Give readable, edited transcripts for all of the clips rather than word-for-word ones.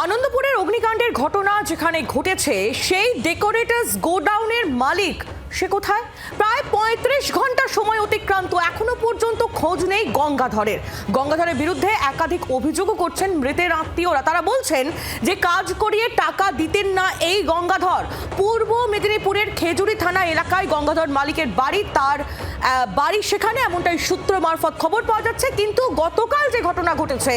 আনন্দপুরের অগ্নিকাণ্ডের ঘটনা যেখানে ঘটেছে সেই ডেকোরেটরস গোডাউনের মালিক সে কোথায়? প্রায় ৩৫ ঘন্টা সময় অতিক্রান্ত, এখনো পর্যন্ত খোঁজ নেই গঙ্গাধরের বিরুদ্ধে একাধিক অভিযোগও করছেন মৃতের আত্মীয়রা। তারা বলছেন যে কাজ করিয়ে টাকা দিতেন না এই গঙ্গাধর। পূর্ব মেদিনীপুরের খেজুরি থানা এলাকায় গঙ্গাধর মালিকের বাড়ি, তার বাড়ি সেখানে, এমনটাই সূত্র মারফত খবর পাওয়া যাচ্ছে। কিন্তু গতকাল যে ঘটনা ঘটেছে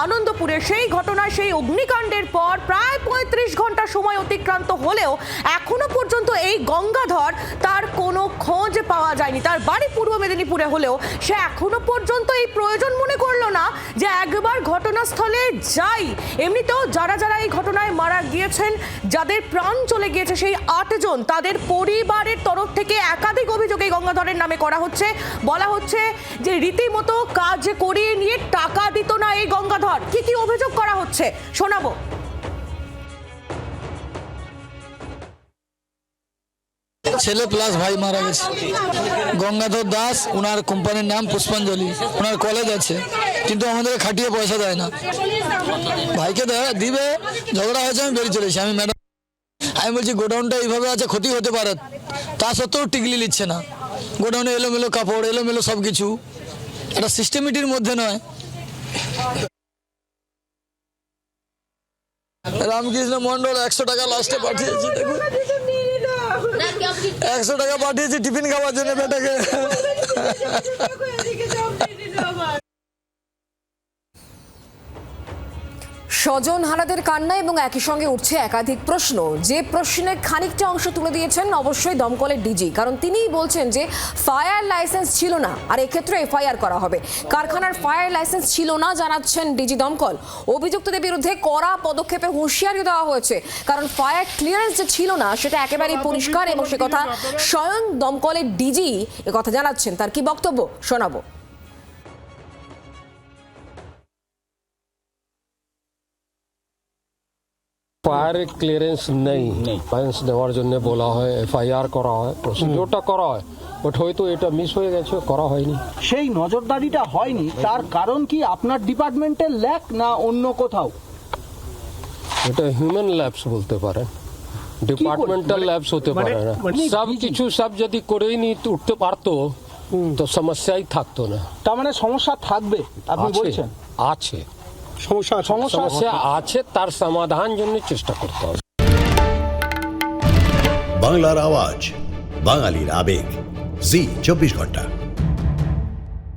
আনন্দপুরে, সেই ঘটনায়, সেই অগ্নিকাণ্ডের পর প্রায় ৩৫ ঘন্টা সময় অতিক্রান্ত হলেও এখনো পর্যন্ত এই গঙ্গাধর, তার কোনো খোঁজ পাওয়া যায়নি। তার বাড়ি পূর্ব মেদিনীপুরে হলেও সে এখনো পর্যন্ত এই প্রয়োজন মনে করলো না যে একবার ঘটনাস্থলে যাই। এমনিতেও যারা যারা এই ঘটনায় মারা গিয়েছেন, যাদের প্রাণ চলে গিয়েছে, সেই ৮ জন, তাদের পরিবারের তরফ থেকে একাধিক অভিযোগ এই গঙ্গাধরের নামে করা হচ্ছে। বলা হচ্ছে যে রীতিমতো কাজ করিয়ে নিয়ে টাকা দিত না এই গঙ্গাধর। কি কি অভিযোগ করা হচ্ছে শোনাবো। ছেলে প্লাস ভাই মারা গেছে। গঙ্গাধর দাস, ওনার কোম্পানির নাম পুষ্পাঞ্জলি, ওনার কলেজ আছে, কিন্তু আমাদের খাটিয়ে পয়সা দেয় না। ভাইকে দিবে, ঝগড়া হয়েছে, আমি বেরিয়ে চলেছি। আমি বলছি গোডাউনটা এইভাবে আছে, ক্ষতি হতে পারে, তা সত্ত্বেও টিকলি নিচ্ছে না। গোডাউনে এলোমেলো কাপড়, এলোমেলো সব কিছু, এটা সিস্টেমেটির মধ্যে নয়। রামকৃষ্ণ মন্ডল 100 টাকা লাস্টে পাঠিয়েছি, দেখুন 100 টাকা পাঠিয়েছি টিফিন খাওয়ার জন্য বেটাকে। স্বজন হারাদের কান্না এবং একই সঙ্গে উঠছে একাধিক প্রশ্ন। যে প্রশ্নের খানিকটা অংশ তুলে দিয়েছেন অবশ্যই দমকলের ডিজি, কারণ তিনিই বলছেন যে ফায়ার লাইসেন্স ছিল না, আর এক্ষেত্রে এফআইআর করা হবে। কারখানার ফায়ার লাইসেন্স ছিল না জানাচ্ছেন ডিজি দমকল। অভিযুক্তদের বিরুদ্ধে কড়া পদক্ষেপের হুঁশিয়ারি দেওয়া হয়েছে, কারণ ফায়ার ক্লিয়ারেন্স যে ছিল না সেটা একেবারেই পরিষ্কার, এবং সে কথা স্বয়ং দমকলের ডিজি কথা জানাচ্ছেন। তার কি বক্তব্য শোনাবো। ফায়ার ক্লিয়ারেন্স নেই, লাইসেন্স দেওয়ার জন্য বলা হয়, এফআইআর করা হয়, প্রসিডিওরটা করা হয়, বাট হয়তো এটা মিস হয়ে গেছে, করা হয়নি। সেই নজরদারিটা হয়নি, তার কারণ কি আপনার ডিপার্টমেন্টের ল্যাক না অন্য কোথাও? এটা হিউম্যান ল্যাবস বলতে পারেন, ডিপার্টমেন্টাল ল্যাবস হতে পারে না। সব কিছু সব যদি করেই নি উঠতে পারতো তো সমস্যাই থাকতো না। তার মানে সমস্যা থাকবে আপনি বলছেন? আছে সমস্যা আছে, তার সমাধান জন্য চেষ্টা করতে হবে। বাংলার আওয়াজ, বাঙালির আবেগ, জি 24 ঘন্টা।